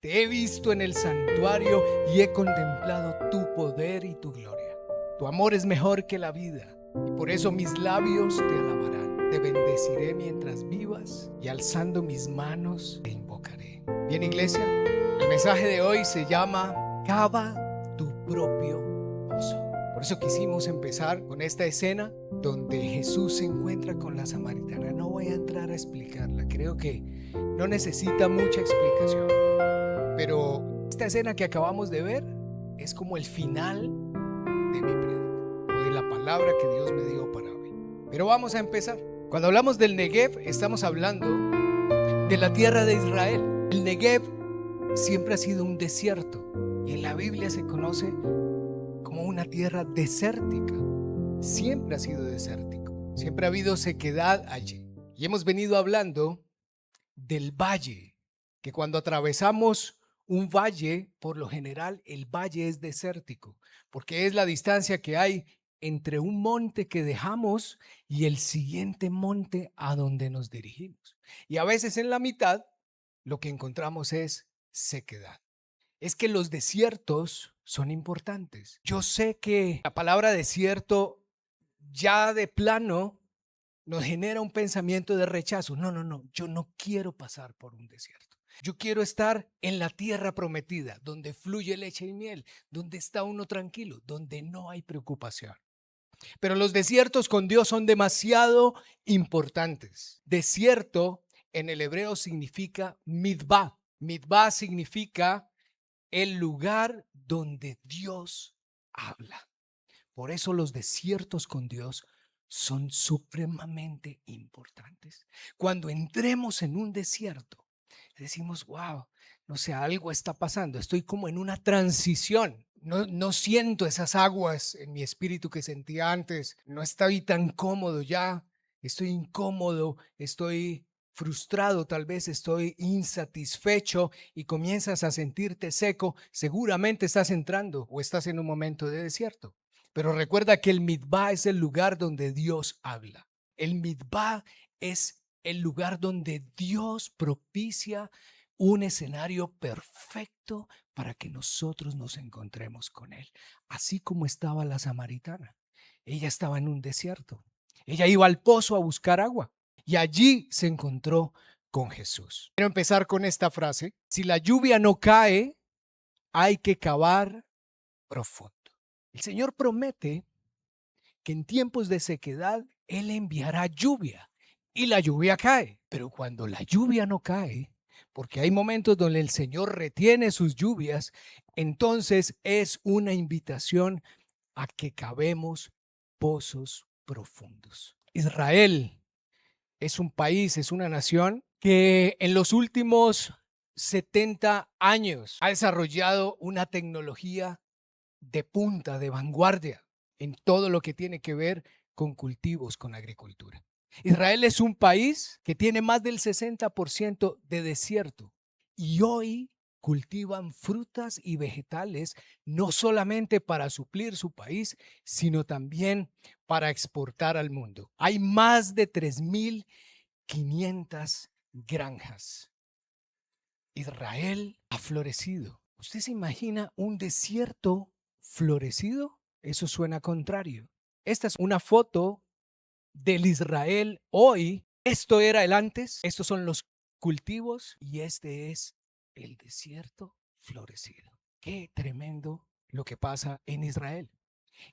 Te he visto en el santuario y he contemplado tu poder y tu gloria. Tu amor es mejor que la vida y por eso mis labios te alabarán. Te bendeciré mientras vivas y alzando mis manos te invocaré. Bien, iglesia, el mensaje de hoy se llama Cava tu propio pozo. Por eso quisimos empezar con esta escena donde Jesús se encuentra con la samaritana. No voy a entrar a explicarla, creo que no necesita mucha explicación. Pero esta escena que acabamos de ver es como el final de mi prédica o de la palabra que Dios me dio para hoy. Pero vamos a empezar. Cuando hablamos del Negev, estamos hablando de la tierra de Israel. El Negev siempre ha sido un desierto y en la Biblia se conoce como una tierra desértica. Siempre ha sido desértico. Siempre ha habido sequedad allí. Y hemos venido hablando del valle, que cuando atravesamos un valle, por lo general el valle es desértico, porque es la distancia que hay entre un monte que dejamos y el siguiente monte a donde nos dirigimos. Y a veces en la mitad lo que encontramos es sequedad. Es que los desiertos son importantes. Yo sé que la palabra desierto ya de plano nos genera un pensamiento de rechazo. No, no, no, yo no quiero pasar por un desierto. Yo quiero estar en la tierra prometida, donde fluye leche y miel, donde está uno tranquilo, donde no hay preocupación. Pero los desiertos con Dios son demasiado importantes. Desierto en el hebreo significa midbah. Midbah significa el lugar donde Dios habla. Por eso los desiertos con Dios son supremamente importantes. Cuando entremos en un desierto, decimos, wow, no sé, algo está pasando. Estoy como en una transición. No siento esas aguas en mi espíritu que sentía antes. No estoy tan cómodo ya. Estoy incómodo, estoy frustrado, tal vez estoy insatisfecho y comienzas a sentirte seco. Seguramente estás entrando o estás en un momento de desierto. Pero recuerda que el Midbah es el lugar donde Dios habla. El Midbah es el lugar donde Dios propicia un escenario perfecto para que nosotros nos encontremos con Él. Así como estaba la samaritana. Ella estaba en un desierto. Ella iba al pozo a buscar agua y allí se encontró con Jesús. Quiero empezar con esta frase. Si la lluvia no cae, hay que cavar profundo. El Señor promete que en tiempos de sequedad Él enviará lluvia y la lluvia cae. Pero cuando la lluvia no cae, porque hay momentos donde el Señor retiene sus lluvias, entonces es una invitación a que cavemos pozos profundos. Israel es un país, es una nación que en los últimos 70 años ha desarrollado una tecnología de punta, de vanguardia en todo lo que tiene que ver con cultivos, con agricultura. Israel es un país que tiene más del 60% de desierto y hoy cultivan frutas y vegetales no solamente para suplir su país, sino también para exportar al mundo. Hay más de 3.500 granjas. Israel ha florecido. ¿Usted se imagina un desierto florecido? Eso suena contrario. Esta es una foto del Israel hoy. Esto era el antes, estos son los cultivos y este es el desierto florecido. Qué tremendo lo que pasa en Israel.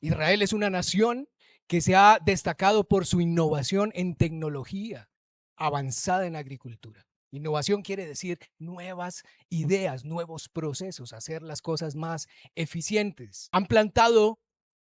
Israel es una nación que se ha destacado por su innovación en tecnología avanzada en agricultura. Innovación quiere decir nuevas ideas, nuevos procesos, hacer las cosas más eficientes. Han plantado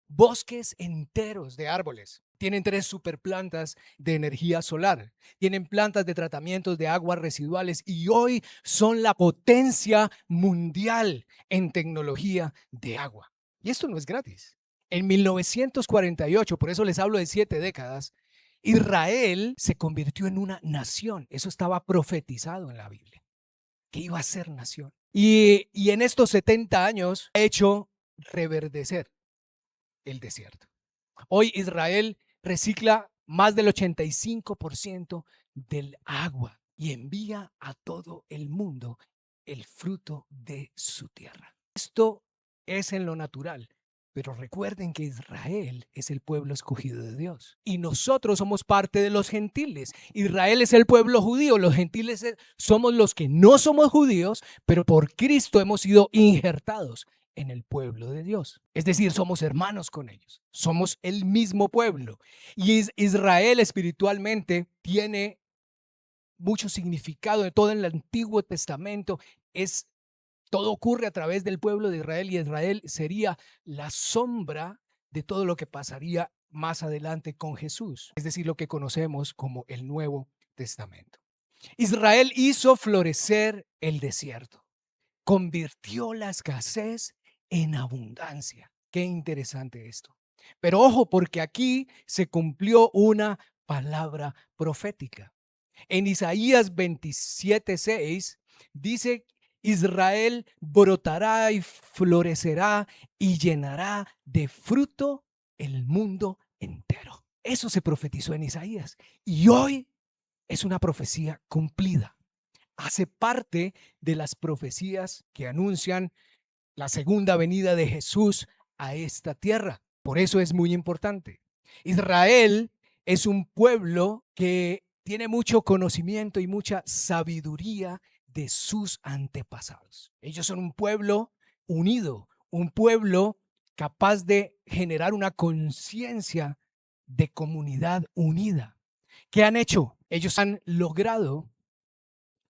bosques enteros de árboles. Tienen 3 superplantas de energía solar. Tienen plantas de tratamientos de aguas residuales y hoy son la potencia mundial en tecnología de agua. Y esto no es gratis. En 1948, por eso les hablo de 7 décadas, Israel se convirtió en una nación. Eso estaba profetizado en la Biblia, que iba a ser nación. Y en estos 70 años ha hecho reverdecer el desierto. Hoy Israel recicla más del 85% del agua y envía a todo el mundo el fruto de su tierra. Esto es en lo natural. Pero recuerden que Israel es el pueblo escogido de Dios y nosotros somos parte de los gentiles. Israel es el pueblo judío, los gentiles somos los que no somos judíos, pero por Cristo hemos sido injertados en el pueblo de Dios. Es decir, somos hermanos con ellos, somos el mismo pueblo. Y Israel espiritualmente tiene mucho significado de todo en el Antiguo Testamento. Todo ocurre a través del pueblo de Israel y Israel sería la sombra de todo lo que pasaría más adelante con Jesús, es decir, lo que conocemos como el Nuevo Testamento. Israel hizo florecer el desierto, convirtió la escasez en abundancia. Qué interesante esto. Pero ojo, porque aquí se cumplió una palabra profética. En Isaías 27:6 dice: Israel brotará y florecerá y llenará de fruto el mundo entero. Eso se profetizó en Isaías y hoy es una profecía cumplida. Hace parte de las profecías que anuncian la segunda venida de Jesús a esta tierra. Por eso es muy importante. Israel es un pueblo que tiene mucho conocimiento y mucha sabiduría de sus antepasados. Ellos son un pueblo unido, un pueblo capaz de generar una conciencia de comunidad unida. ¿Qué han hecho? Ellos han logrado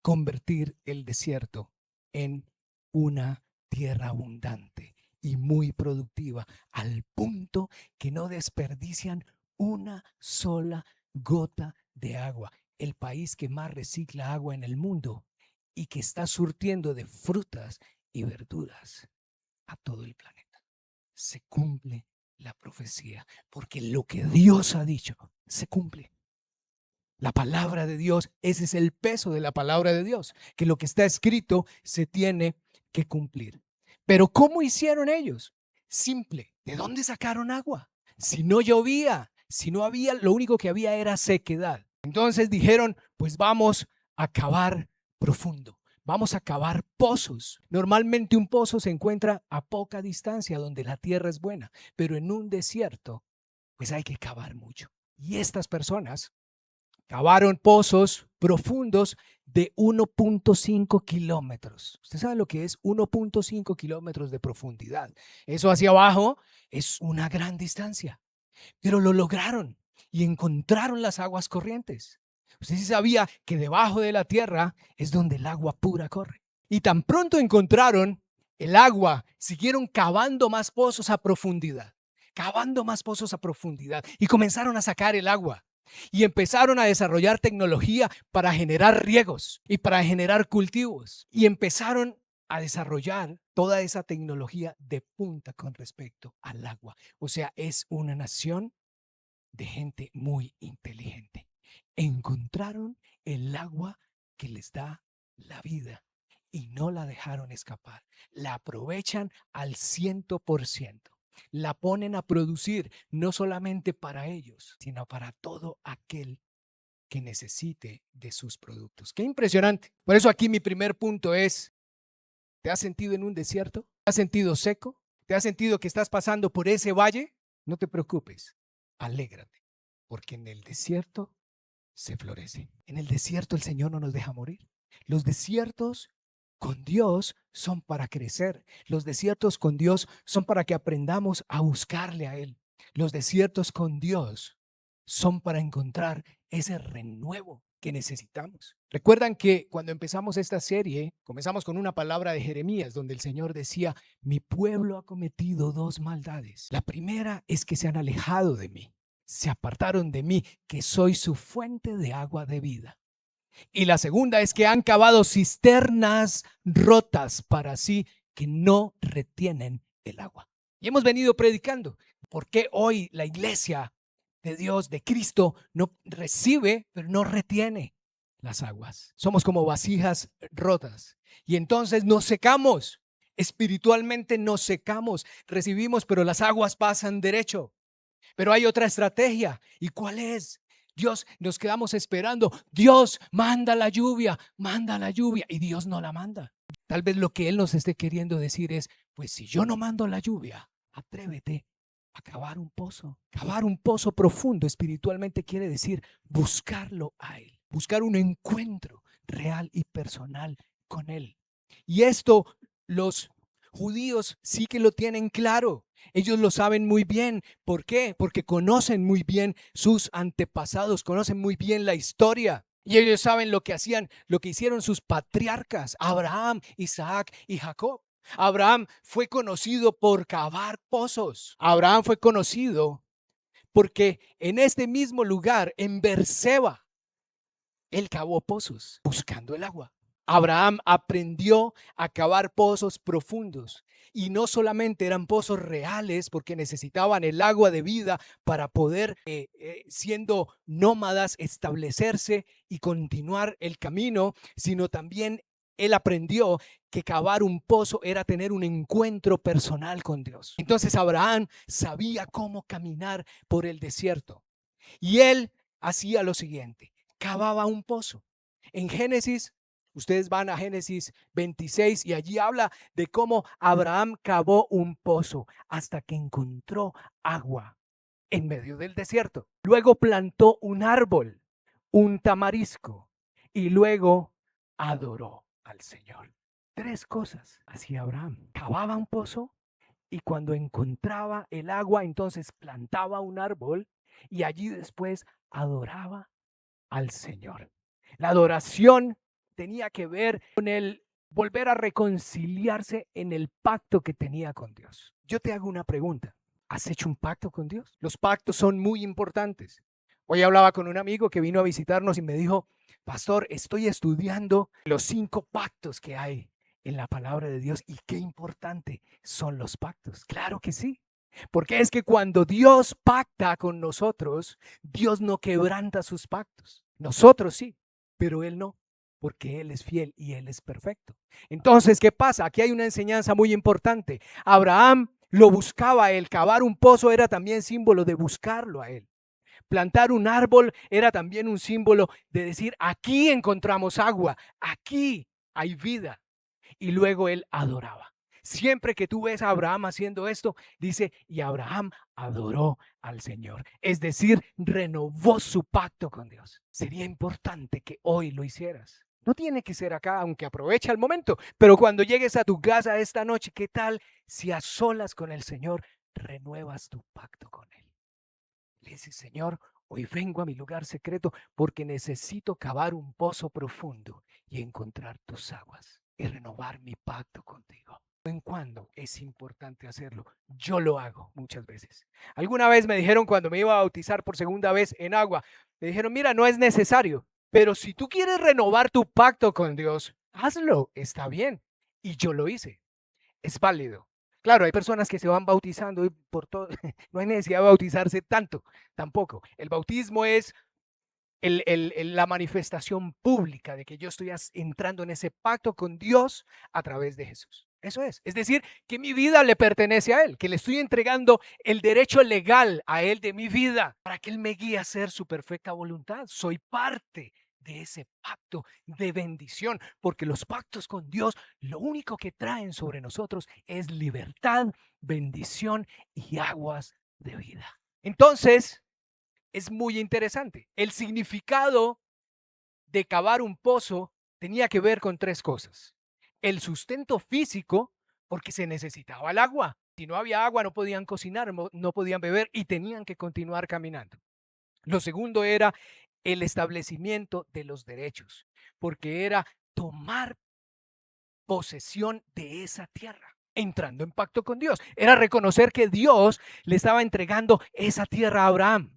convertir el desierto en una tierra abundante y muy productiva, al punto que no desperdician una sola gota de agua. El país que más recicla agua en el mundo y que está surtiendo de frutas y verduras a todo el planeta. Se cumple la profecía, porque lo que Dios ha dicho se cumple. La palabra de Dios, ese es el peso de la palabra de Dios, que lo que está escrito se tiene que cumplir. Pero ¿cómo hicieron ellos? Simple. ¿De dónde sacaron agua? Si no llovía, si no había, lo único que había era sequedad. Entonces dijeron, pues vamos a cavar profundo. Vamos a cavar pozos. Normalmente un pozo se encuentra a poca distancia donde la tierra es buena, pero en un desierto, pues hay que cavar mucho. Y estas personas cavaron pozos profundos de 1.5 kilómetros. Usted sabe lo que es 1.5 kilómetros de profundidad. Eso hacia abajo es una gran distancia, pero lo lograron y encontraron las aguas corrientes. Usted sí sabía que debajo de la tierra es donde el agua pura corre. Y tan pronto encontraron el agua, siguieron cavando más pozos a profundidad, cavando más pozos a profundidad y comenzaron a sacar el agua. Y empezaron a desarrollar tecnología para generar riegos y para generar cultivos. Y empezaron a desarrollar toda esa tecnología de punta con respecto al agua. O sea, es una nación de gente muy inteligente. Encontraron el agua que les da la vida y no la dejaron escapar. La aprovechan al 100%. La ponen a producir no solamente para ellos, sino para todo aquel que necesite de sus productos. Qué impresionante. Por eso aquí mi primer punto es, ¿te has sentido en un desierto? ¿Te has sentido seco? ¿Te has sentido que estás pasando por ese valle? No te preocupes, alégrate, porque en el desierto se florece. En el desierto el Señor no nos deja morir. Los desiertos con Dios son para crecer. Los desiertos con Dios son para que aprendamos a buscarle a Él. Los desiertos con Dios son para encontrar ese renuevo que necesitamos. Recuerdan que cuando empezamos esta serie, comenzamos con una palabra de Jeremías, donde el Señor decía, mi pueblo ha cometido dos maldades. La primera es que se han alejado de mí, se apartaron de mí, que soy su fuente de agua de vida. Y la segunda es que han cavado cisternas rotas para sí que no retienen el agua. Y hemos venido predicando por qué hoy la iglesia de Dios, de Cristo, no recibe, pero no retiene las aguas. Somos como vasijas rotas y entonces nos secamos. Espiritualmente nos secamos, recibimos, pero las aguas pasan derecho. Pero hay otra estrategia. ¿Y cuál es? Dios, nos quedamos esperando. Dios, manda la lluvia, y Dios no la manda. Tal vez lo que Él nos esté queriendo decir es, pues si yo no mando la lluvia, atrévete a cavar un pozo. Cavar un pozo profundo espiritualmente quiere decir buscarlo a Él, buscar un encuentro real y personal con Él. Y esto los judíos sí que lo tienen claro. Ellos lo saben muy bien. ¿Por qué? Porque conocen muy bien sus antepasados, conocen muy bien la historia. Y ellos saben lo que hacían, lo que hicieron sus patriarcas, Abraham, Isaac y Jacob. Abraham fue conocido por cavar pozos. Abraham fue conocido porque en este mismo lugar, en Berseba, él cavó pozos buscando el agua. Abraham aprendió a cavar pozos profundos y no solamente eran pozos reales porque necesitaban el agua de vida para poder, siendo nómadas, establecerse y continuar el camino, sino también él aprendió que cavar un pozo era tener un encuentro personal con Dios. Entonces Abraham sabía cómo caminar por el desierto y él hacía lo siguiente, cavaba un pozo. En Génesis, ustedes van a Génesis 26 y allí habla de cómo Abraham cavó un pozo hasta que encontró agua en medio del desierto. Luego plantó un árbol, un tamarisco, y luego adoró al Señor. Tres cosas hacía Abraham. Cavaba un pozo y cuando encontraba el agua, entonces plantaba un árbol y allí después adoraba al Señor. La adoración tenía que ver con el volver a reconciliarse en el pacto que tenía con Dios. Yo te hago una pregunta. ¿Has hecho un pacto con Dios? Los pactos son muy importantes. Hoy hablaba con un amigo que vino a visitarnos y me dijo, pastor, estoy estudiando los 5 pactos que hay en la palabra de Dios y qué importante son los pactos. Claro que sí. Porque es que cuando Dios pacta con nosotros, Dios no quebranta sus pactos. Nosotros sí, pero Él no, porque Él es fiel y Él es perfecto. Entonces, ¿qué pasa? Aquí hay una enseñanza muy importante. Abraham lo buscaba a Él. Cavar un pozo era también símbolo de buscarlo a Él. Plantar un árbol era también un símbolo de decir, aquí encontramos agua, aquí hay vida. Y luego él adoraba. Siempre que tú ves a Abraham haciendo esto, dice, y Abraham adoró al Señor. Es decir, renovó su pacto con Dios. Sería importante que hoy lo hicieras. No tiene que ser acá, aunque aprovecha el momento, pero cuando llegues a tu casa esta noche, ¿qué tal si a solas con el Señor renuevas tu pacto con Él? Le dices, Señor, hoy vengo a mi lugar secreto porque necesito cavar un pozo profundo y encontrar tus aguas y renovar mi pacto contigo. ¿En cuándo es importante hacerlo? Yo lo hago muchas veces. Alguna vez me dijeron cuando me iba a bautizar por segunda vez en agua, me dijeron, mira, no es necesario, pero si tú quieres renovar tu pacto con Dios, hazlo, está bien. Y yo lo hice, es válido. Claro, hay personas que se van bautizando y por todo, no hay necesidad de bautizarse tanto, tampoco. El bautismo es la manifestación pública de que yo estoy entrando en ese pacto con Dios a través de Jesús. Eso es. Es decir, que mi vida le pertenece a Él, que le estoy entregando el derecho legal a Él de mi vida para que Él me guíe a hacer su perfecta voluntad. Soy parte de ese pacto de bendición, porque los pactos con Dios lo único que traen sobre nosotros es libertad, bendición y aguas de vida. Entonces, es muy interesante. El significado de cavar un pozo tenía que ver con 3 cosas. El sustento físico, porque se necesitaba el agua. Si no había agua, no podían cocinar, no podían beber y tenían que continuar caminando. Lo segundo era el establecimiento de los derechos, porque era tomar posesión de esa tierra, entrando en pacto con Dios. Era reconocer que Dios le estaba entregando esa tierra a Abraham.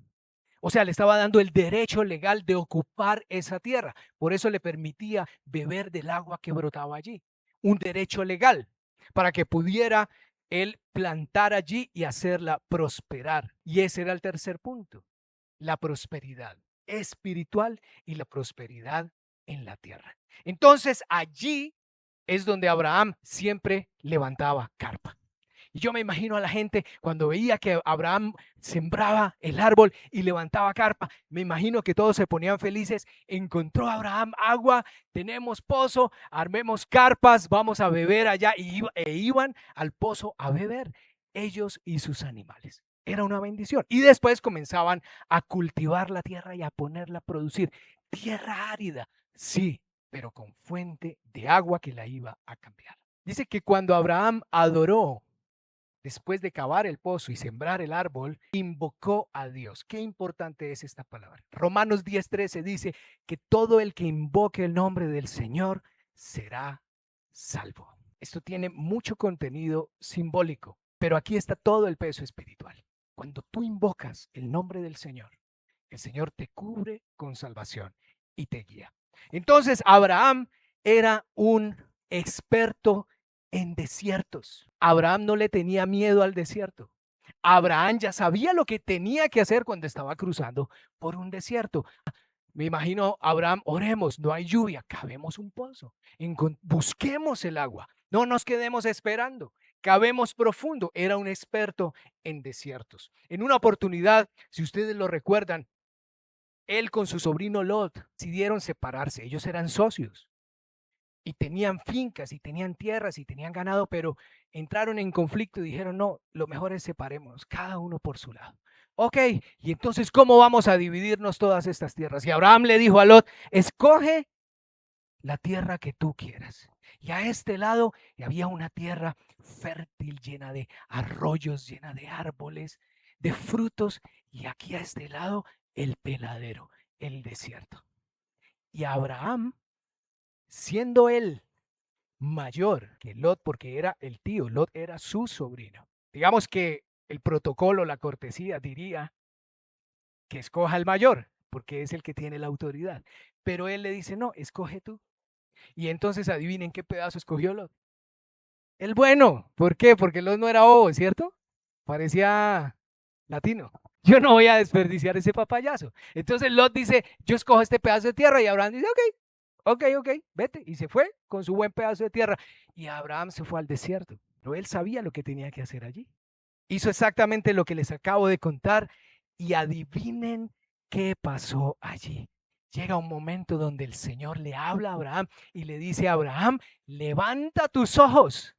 O sea, le estaba dando el derecho legal de ocupar esa tierra. Por eso le permitía beber del agua que brotaba allí. Un derecho legal para que pudiera él plantar allí y hacerla prosperar. Y ese era el tercer punto, la prosperidad espiritual y la prosperidad en la tierra. Entonces allí es donde Abraham siempre levantaba carpa. Y yo me imagino a la gente cuando veía que Abraham sembraba el árbol y levantaba carpa, me imagino que todos se ponían felices. Encontró Abraham agua, tenemos pozo, armemos carpas, vamos a beber allá. E iban al pozo a beber, ellos y sus animales. Era una bendición. Y después comenzaban a cultivar la tierra y a ponerla a producir. Tierra árida, sí, pero con fuente de agua que la iba a cambiar. Dice que cuando Abraham adoró, después de cavar el pozo y sembrar el árbol, invocó a Dios. Qué importante es esta palabra. Romanos 10:13 dice que todo el que invoque el nombre del Señor será salvo. Esto tiene mucho contenido simbólico, pero aquí está todo el peso espiritual. Cuando tú invocas el nombre del Señor, el Señor te cubre con salvación y te guía. Entonces, Abraham era un experto en desiertos. Abraham no le tenía miedo al desierto. Abraham ya sabía lo que tenía que hacer cuando estaba cruzando por un desierto. Me imagino, Abraham, oremos, no hay lluvia, cavemos un pozo, busquemos el agua, no nos quedemos esperando, cavemos profundo. Era un experto en desiertos. En una oportunidad, si ustedes lo recuerdan, él con su sobrino Lot decidieron separarse. Ellos eran socios y tenían fincas y tenían tierras y tenían ganado, pero entraron en conflicto y dijeron, no, lo mejor es separémonos, cada uno por su lado. Ok, y entonces, ¿cómo vamos a dividirnos todas estas tierras? Y Abraham le dijo a Lot, escoge la tierra que tú quieras. Y a este lado había una tierra fértil, llena de arroyos, llena de árboles, de frutos, y aquí a este lado el peladero, el desierto. Y Abraham, siendo él mayor que Lot, porque era el tío, Lot era su sobrino. Digamos que el protocolo, la cortesía diría que escoja el mayor, porque es el que tiene la autoridad. Pero él le dice, no, escoge tú. Y entonces adivinen qué pedazo escogió Lot. El bueno. ¿Por qué? Porque Lot no era bobo, ¿cierto? Parecía latino. Yo no voy a desperdiciar ese papayazo. Entonces Lot dice, yo escojo este pedazo de tierra, y Abraham dice, ok, vete. Y se fue con su buen pedazo de tierra. Y Abraham se fue al desierto. Pero él sabía lo que tenía que hacer allí. Hizo exactamente lo que les acabo de contar. Y adivinen qué pasó allí. Llega un momento donde el Señor le habla a Abraham y le dice a Abraham, levanta tus ojos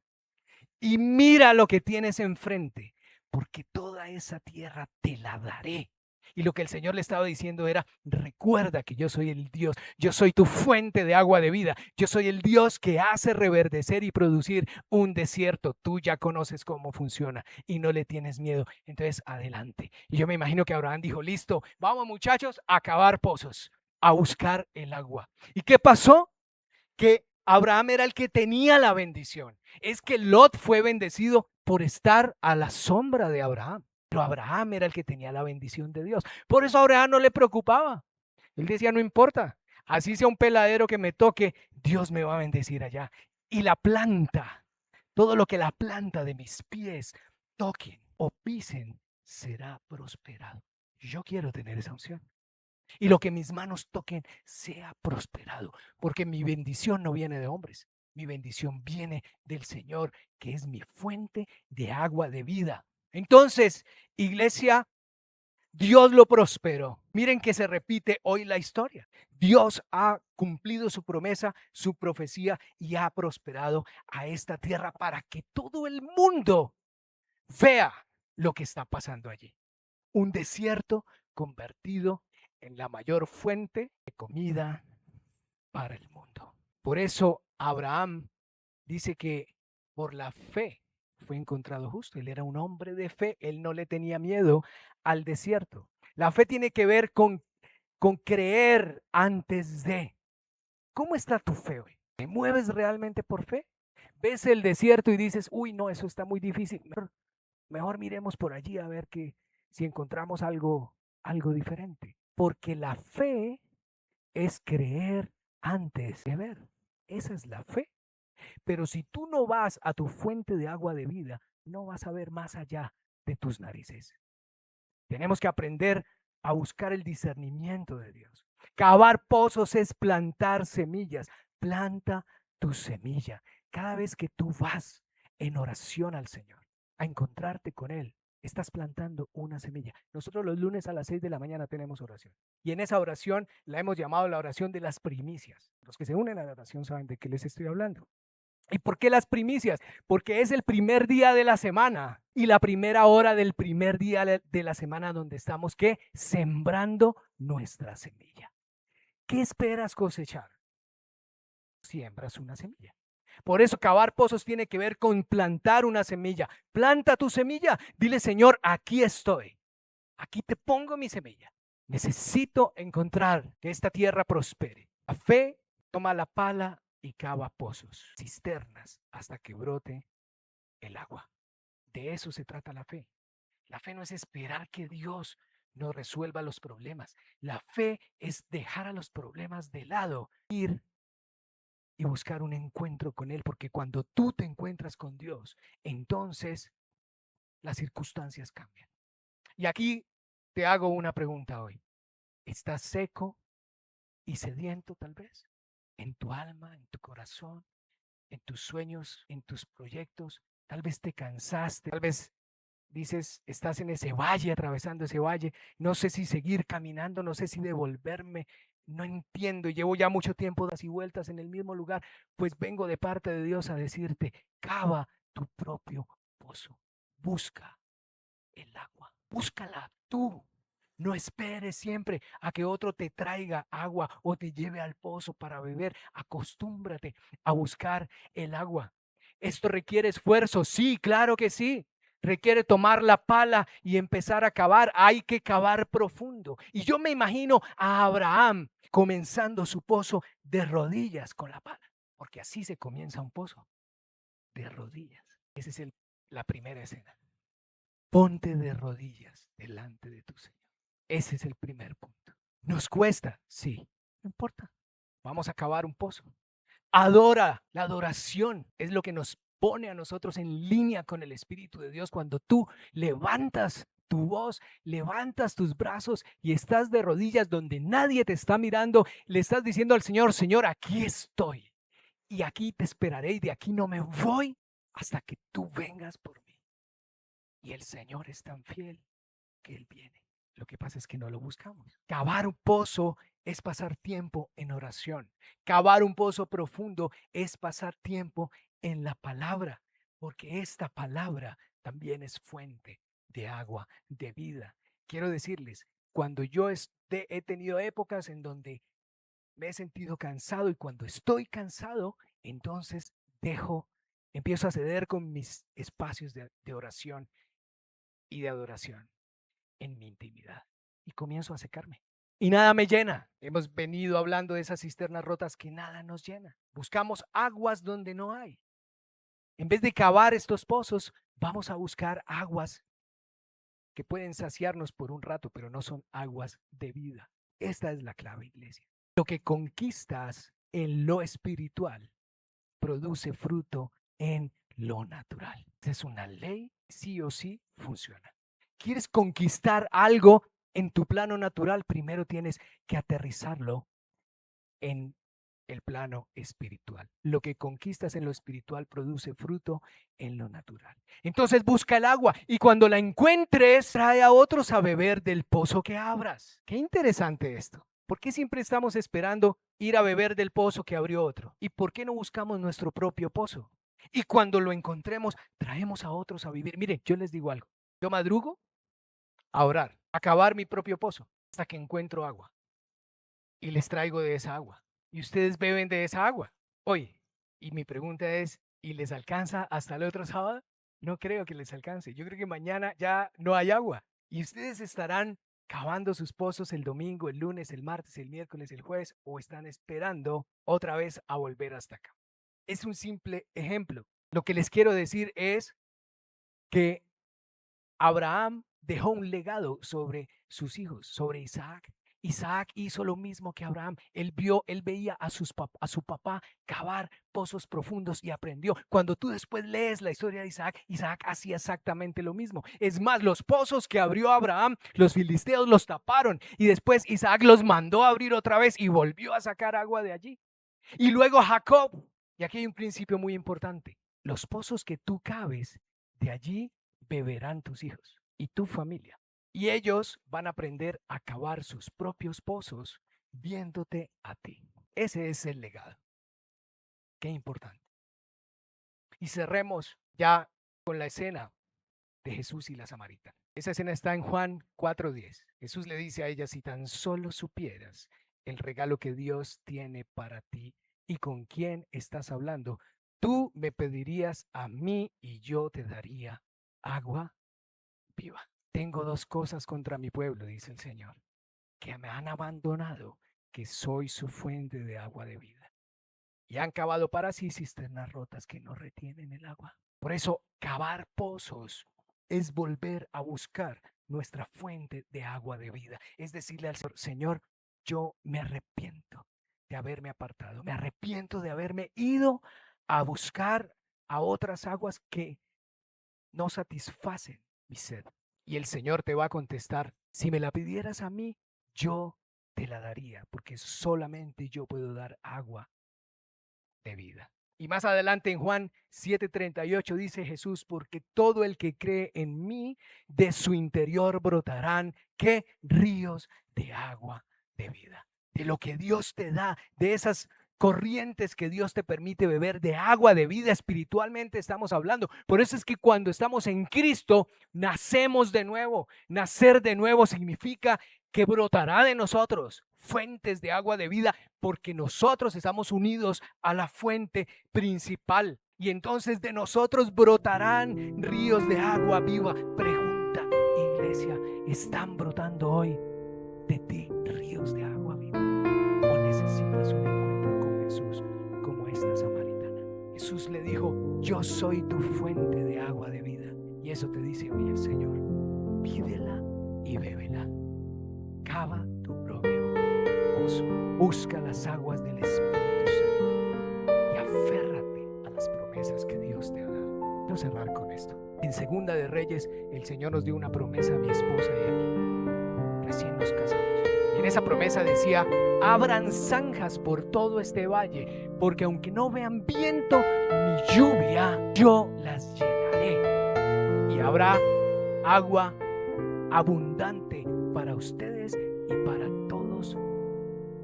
y mira lo que tienes enfrente, porque toda esa tierra te la daré. Y lo que el Señor le estaba diciendo era, recuerda que yo soy el Dios, yo soy tu fuente de agua de vida, yo soy el Dios que hace reverdecer y producir un desierto. Tú ya conoces cómo funciona y no le tienes miedo. Entonces, adelante. Y yo me imagino que Abraham dijo, listo, vamos muchachos a cavar pozos, a buscar el agua. ¿Y qué pasó? Que Abraham era el que tenía la bendición. Es que Lot fue bendecido por estar a la sombra de Abraham. Pero Abraham era el que tenía la bendición de Dios. Por eso a Abraham no le preocupaba. Él decía, no importa, así sea un peladero que me toque, Dios me va a bendecir allá. Y la planta, todo lo que la planta de mis pies toquen o pisen, será prosperado. Yo quiero tener esa unción. Y lo que mis manos toquen sea prosperado, porque mi bendición no viene de hombres, mi bendición viene del Señor, que es mi fuente de agua de vida. Entonces, iglesia, Dios lo prosperó. Miren que se repite hoy la historia. Dios ha cumplido su promesa, su profecía, y ha prosperado a esta tierra para que todo el mundo vea lo que está pasando allí. Un desierto convertido en la mayor fuente de comida para el mundo. Por eso Abraham dice que por la fe fue encontrado justo. Él era un hombre de fe, él no le tenía miedo al desierto. La fe tiene que ver con creer antes de. ¿Cómo está tu fe hoy? ¿Te mueves realmente por fe? ¿Ves el desierto y dices, uy, no, eso está muy difícil? Mejor miremos por allí a ver si encontramos algo diferente. Porque la fe es creer antes de ver. Esa es la fe. Pero si tú no vas a tu fuente de agua de vida, no vas a ver más allá de tus narices. Tenemos que aprender a buscar el discernimiento de Dios. Cavar pozos es plantar semillas. Planta tu semilla. Cada vez que tú vas en oración al Señor, a encontrarte con Él, estás plantando una semilla. Nosotros los lunes a las 6 de la mañana tenemos oración. Y en esa oración la hemos llamado la oración de las primicias. Los que se unen a la oración saben de qué les estoy hablando. ¿Y por qué las primicias? Porque es el primer día de la semana y la primera hora del primer día de la semana donde estamos, ¿qué? Sembrando nuestra semilla. ¿Qué esperas cosechar? Siembras una semilla. Por eso cavar pozos tiene que ver con plantar una semilla. Planta tu semilla. Dile, Señor, aquí estoy. Aquí te pongo mi semilla. Necesito encontrar que esta tierra prospere. La fe toma la pala y cava pozos, cisternas, hasta que brote el agua. De eso se trata la fe. La fe no es esperar que Dios nos resuelva los problemas. La fe es dejar a los problemas de lado, ir y buscar un encuentro con Él, porque cuando tú te encuentras con Dios, entonces las circunstancias cambian. Y aquí te hago una pregunta hoy. ¿Estás seco y sediento tal vez? En tu alma, en tu corazón, en tus sueños, en tus proyectos. Tal vez te cansaste, tal vez dices, estás en ese valle, atravesando ese valle. No sé si seguir caminando, no sé si devolverme. No entiendo, llevo ya mucho tiempo das y vueltas en el mismo lugar. Pues vengo de parte de Dios a decirte, cava tu propio pozo. Busca el agua, búscala tú. No esperes siempre a que otro te traiga agua o te lleve al pozo para beber. Acostúmbrate a buscar el agua. Esto requiere esfuerzo, sí, claro que sí. Requiere tomar la pala y empezar a cavar. Hay que cavar profundo. Y yo me imagino a Abraham comenzando su pozo de rodillas con la pala, porque así se comienza un pozo, de rodillas. Esa es la primera escena. Ponte de rodillas delante de tu Señor. Ese es el primer punto. ¿Nos cuesta? Sí, no importa. Vamos a cavar un pozo. Adora. La adoración es lo que nos pone a nosotros en línea con el Espíritu de Dios. Cuando tú levantas tu voz, levantas tus brazos y estás de rodillas donde nadie te está mirando, le estás diciendo al Señor, Señor, aquí estoy y aquí te esperaré y de aquí no me voy hasta que tú vengas por mí. Y el Señor es tan fiel que Él viene. Lo que pasa es que no lo buscamos. Cavar un pozo es pasar tiempo en oración. Cavar un pozo profundo es pasar tiempo en la palabra, porque esta palabra también es fuente de agua, de vida. Quiero decirles, cuando yo he tenido épocas en donde me he sentido cansado y cuando estoy cansado, entonces empiezo a ceder con mis espacios de oración y de adoración en mi intimidad y comienzo a secarme. Y nada me llena. Hemos venido hablando de esas cisternas rotas que nada nos llena. Buscamos aguas donde no hay. En vez de cavar estos pozos, vamos a buscar aguas que pueden saciarnos por un rato, pero no son aguas de vida. Esta es la clave, iglesia. Lo que conquistas en lo espiritual produce fruto en lo natural. Es una ley, sí o sí funciona. ¿Quieres conquistar algo en tu plano natural? Primero tienes que aterrizarlo en el plano espiritual. Lo que conquistas en lo espiritual produce fruto en lo natural. Entonces busca el agua y cuando la encuentres, trae a otros a beber del pozo que abras. Qué interesante esto. ¿Por qué siempre estamos esperando ir a beber del pozo que abrió otro? ¿Y por qué no buscamos nuestro propio pozo? Y cuando lo encontremos, traemos a otros a vivir. Mire, yo les digo algo. Yo madrugo a orar, a cavar mi propio pozo hasta que encuentro agua y les traigo de esa agua. Y ustedes beben de esa agua hoy. Y mi pregunta es, ¿y les alcanza hasta el otro sábado? No creo que les alcance. Yo creo que mañana ya no hay agua. Y ustedes estarán cavando sus pozos el domingo, el lunes, el martes, el miércoles, el jueves, o están esperando otra vez a volver hasta acá. Es un simple ejemplo. Lo que les quiero decir es que Abraham dejó un legado sobre sus hijos, sobre Isaac. Isaac hizo lo mismo que Abraham. Él veía a su papá cavar pozos profundos y aprendió. Cuando tú después lees la historia de Isaac, Isaac hacía exactamente lo mismo. Es más, los pozos que abrió Abraham, los filisteos los taparon y después Isaac los mandó a abrir otra vez y volvió a sacar agua de allí. Y luego Jacob, y aquí hay un principio muy importante, los pozos que tú caves, de allí beberán tus hijos y tu familia. Y ellos van a aprender a cavar sus propios pozos viéndote a ti. Ese es el legado. Qué importante. Y cerremos ya con la escena de Jesús y la samaritana. Esa escena está en Juan 4:10. Jesús le dice a ella: si tan solo supieras el regalo que Dios tiene para ti y con quién estás hablando, tú me pedirías a mí y yo te daría agua viva. Tengo dos cosas contra mi pueblo, dice el Señor, que me han abandonado, que soy su fuente de agua de vida. Y han cavado para sí cisternas rotas que no retienen el agua. Por eso, cavar pozos es volver a buscar nuestra fuente de agua de vida. Es decirle al Señor: Señor, yo me arrepiento de haberme apartado. Me arrepiento de haberme ido a buscar a otras aguas que no satisfacen mi sed. Y el Señor te va a contestar: si me la pidieras a mí, yo te la daría, porque solamente yo puedo dar agua de vida. Y más adelante en Juan 7:38 dice Jesús: porque todo el que cree en mí, de su interior brotarán, ¿qué? Ríos de agua de vida. De lo que Dios te da, de esas corrientes que Dios te permite beber, de agua de vida espiritualmente estamos hablando. Por eso es que cuando estamos en Cristo, nacemos de nuevo. Nacer de nuevo significa que brotará de nosotros fuentes de agua de vida, porque nosotros estamos unidos a la fuente principal. Y entonces de nosotros brotarán ríos de agua viva. Pregunta, iglesia, ¿están brotando hoy de ti ríos de agua viva? ¿O necesitas un encuentro con Jesús como esta samaritana? Jesús le dijo: yo soy tu fuente de agua de vida. Y eso te dice hoy el Señor: pídela y bébela. Cava tu propio pozo. Busca las aguas del Espíritu Santo y aférrate a las promesas que Dios te ha dado. Quiero cerrar con esto. En Segunda de Reyes, el Señor nos dio una promesa a mi esposa y a mí. Recién nos casamos. Y en esa promesa decía: abran zanjas por todo este valle, porque aunque no vean viento ni lluvia, yo las llenaré. Y habrá agua abundante para ustedes y para todos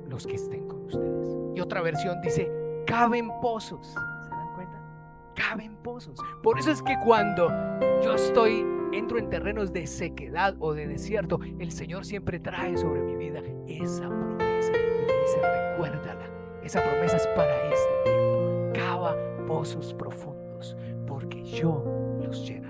los que estén con ustedes. Y otra versión dice: caven pozos. ¿Se dan cuenta? Caven pozos. Por eso es que cuando yo entro en terrenos de sequedad o de desierto, el Señor siempre trae sobre mi vida esa promesa y me dice: recuérdala. Esa promesa es para este tiempo. Cava pozos profundos, porque yo los lleno.